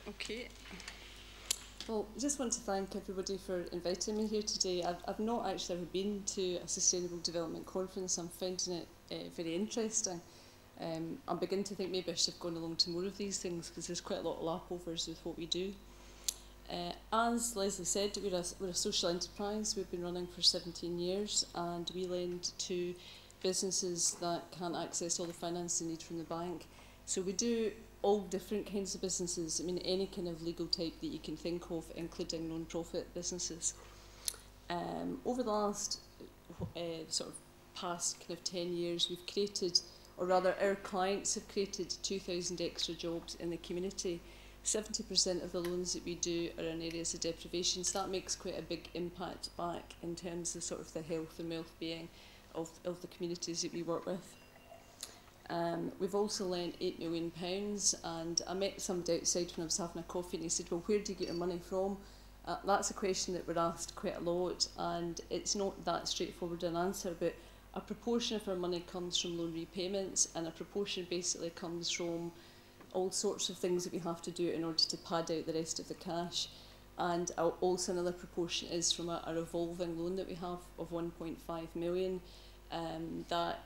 Okay. Well, I just want to thank everybody for inviting me here today. I've not actually ever been to a Sustainable Development Conference. I'm finding it very interesting. I'm beginning to think maybe I should have gone along to more of these things because there's quite a lot of lapovers with what we do. As Leslie said, we're a social enterprise. We've been running for 17 years and we lend to businesses that can't access all the finance they need from the bank. So we do all different kinds of businesses. I mean, any kind of legal type that you can think of, including non-profit businesses. Over the last sort of past kind of 10 years, we've created, or rather our clients have created 2,000 extra jobs in the community. 70% of the loans that we do are in areas of deprivation, so that makes quite a big impact back in terms of sort of the health and well-being of the communities that we work with. We've also lent £8 million, and I met somebody outside when I was having a coffee and he said, well, where do you get your money from? That's a question that we're asked quite a lot, and it's not that straightforward an answer, but a proportion of our money comes from loan repayments, and a proportion basically comes from all sorts of things that we have to do in order to pad out the rest of the cash. And also another proportion is from a revolving loan that we have of 1.5 million that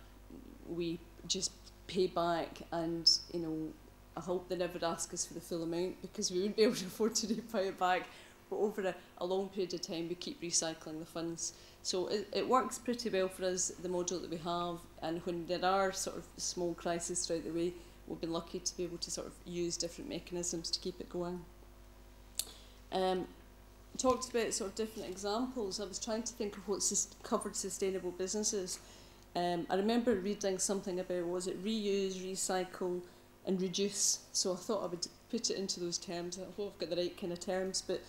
we just pay back, and you know, I hope they never ask us for the full amount because we wouldn't be able to afford to repay it back, but over a long period of time we keep recycling the funds. So it works pretty well for us, the model that we have, and when there are sort of small crises throughout the way, we've been lucky to be able to sort of use different mechanisms to keep it going. Talked about sort of different examples. I was trying to think of what covered sustainable businesses. I remember reading something about, was it reuse, recycle and reduce? So I thought I would put it into those terms. I hope I've got the right kind of terms. But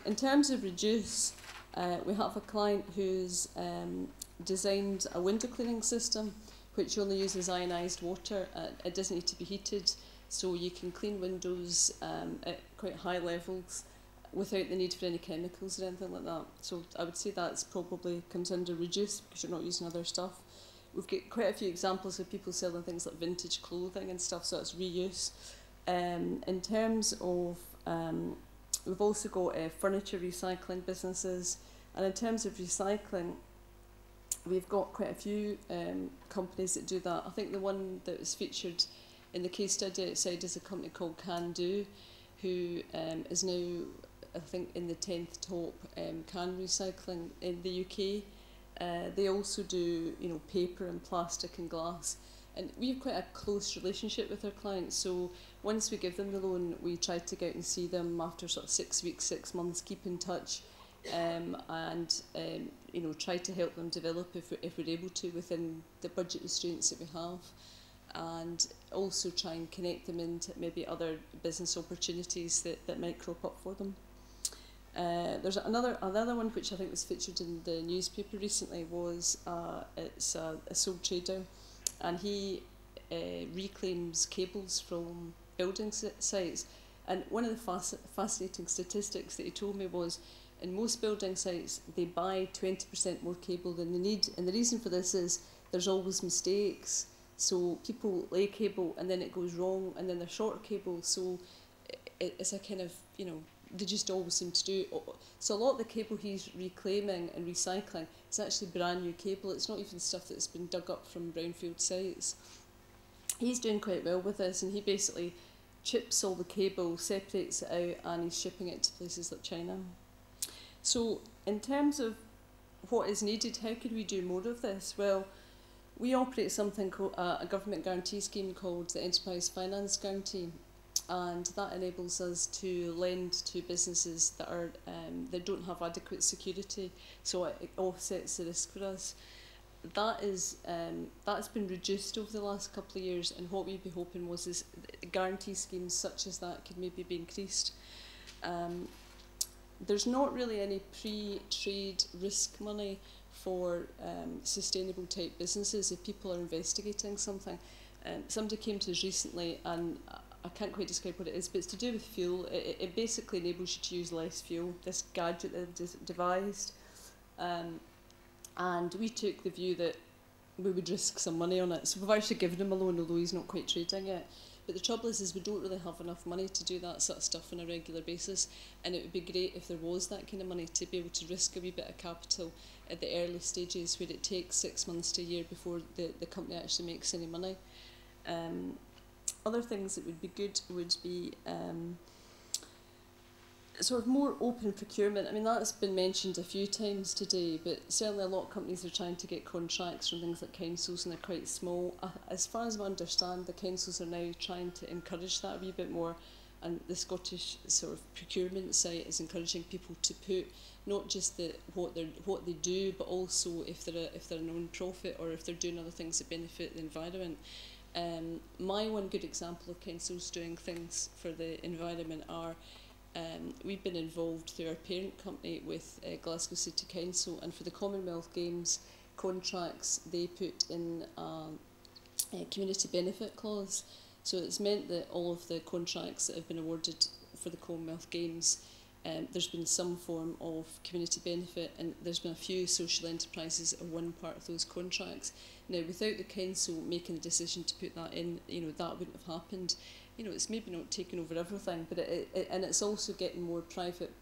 in terms of reduce, we have a client who's designed a window cleaning system which only uses ionised water. It doesn't need to be heated, so you can clean windows at quite high levels without the need for any chemicals or anything like that. So I would say that's probably comes under reduce because you're not using other stuff. We've got quite a few examples of people selling things like vintage clothing and stuff, so that's reuse. In terms of, we've also got furniture recycling businesses, and in terms of recycling, we've got quite a few companies that do that. I think the one that was featured in the case study outside is a company called Can Do, who is now, I think, in the 10th top can recycling in the UK. They also do, you know, paper and plastic and glass, and we have quite a close relationship with our clients. So once we give them the loan, we try to go out and see them after sort of 6 weeks, 6 months, keep in touch, and you know, try to help them develop if we're able to within the budget restraints that we have, and also try and connect them into maybe other business opportunities that might crop up for them. There's another one which I think was featured in the newspaper recently. Was it's a sole trader, and he reclaims cables from building sites. And one of the fascinating statistics that he told me was, in most building sites they buy 20% more cable than they need, and the reason for this is there's always mistakes. So people lay cable and then it goes wrong, and then they're short cable. So it's a kind of, you know, they just always seem to do. So a lot of the cable he's reclaiming and recycling is actually brand new cable. It's not even stuff that's been dug up from brownfield sites. He's doing quite well with this, and he basically chips all the cable, separates it out, and he's shipping it to places like China. So in terms of what is needed, how could we do more of this? Well, we operate something called a government guarantee scheme called the Enterprise Finance Guarantee, and that enables us to lend to businesses that are that don't have adequate security, so it offsets the risk for us. That is that's been reduced over the last couple of years, and what we'd be hoping was is guarantee schemes such as that could maybe be increased. There's not really any pre-trade risk money for sustainable type businesses if people are investigating something. Somebody came to us recently, and I can't quite describe what it is, but it's to do with fuel. It basically enables you to use less fuel, this gadget that they've devised. And we took the view that we would risk some money on it. So we've actually given him a loan, although he's not quite trading it. But the trouble is we don't really have enough money to do that sort of stuff on a regular basis, and it would be great if there was that kind of money to be able to risk a wee bit of capital at the early stages where it takes 6 months to a year before the company actually makes any money. Other things that would be good would be sort of more open procurement. I mean, that's been mentioned a few times today, but certainly a lot of companies are trying to get contracts from things like councils, and they're quite small. As far as I understand, the councils are now trying to encourage that a wee bit more, and the Scottish sort of procurement site is encouraging people to put not just what they do, but also if they're a non-profit or if they're doing other things that benefit the environment. My one good example of councils doing things for the environment are we've been involved through our parent company with Glasgow City Council, and for the Commonwealth Games contracts they put in a community benefit clause. So it's meant that all of the contracts that have been awarded for the Commonwealth Games, there's been some form of community benefit, and there's been a few social enterprises that are one part of those contracts. Now, without the council making the decision to put that in, that wouldn't have happened. It's maybe not taking over everything, but and it's also getting more private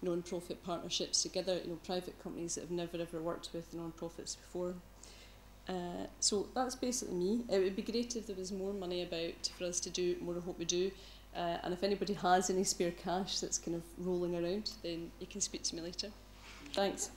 non-profit partnerships together, private companies that have never ever worked with non-profits before. So that's basically me. It would be great if there was more money about for us to do more of what we do, and if anybody has any spare cash that's kind of rolling around, then you can speak to me later. Thanks.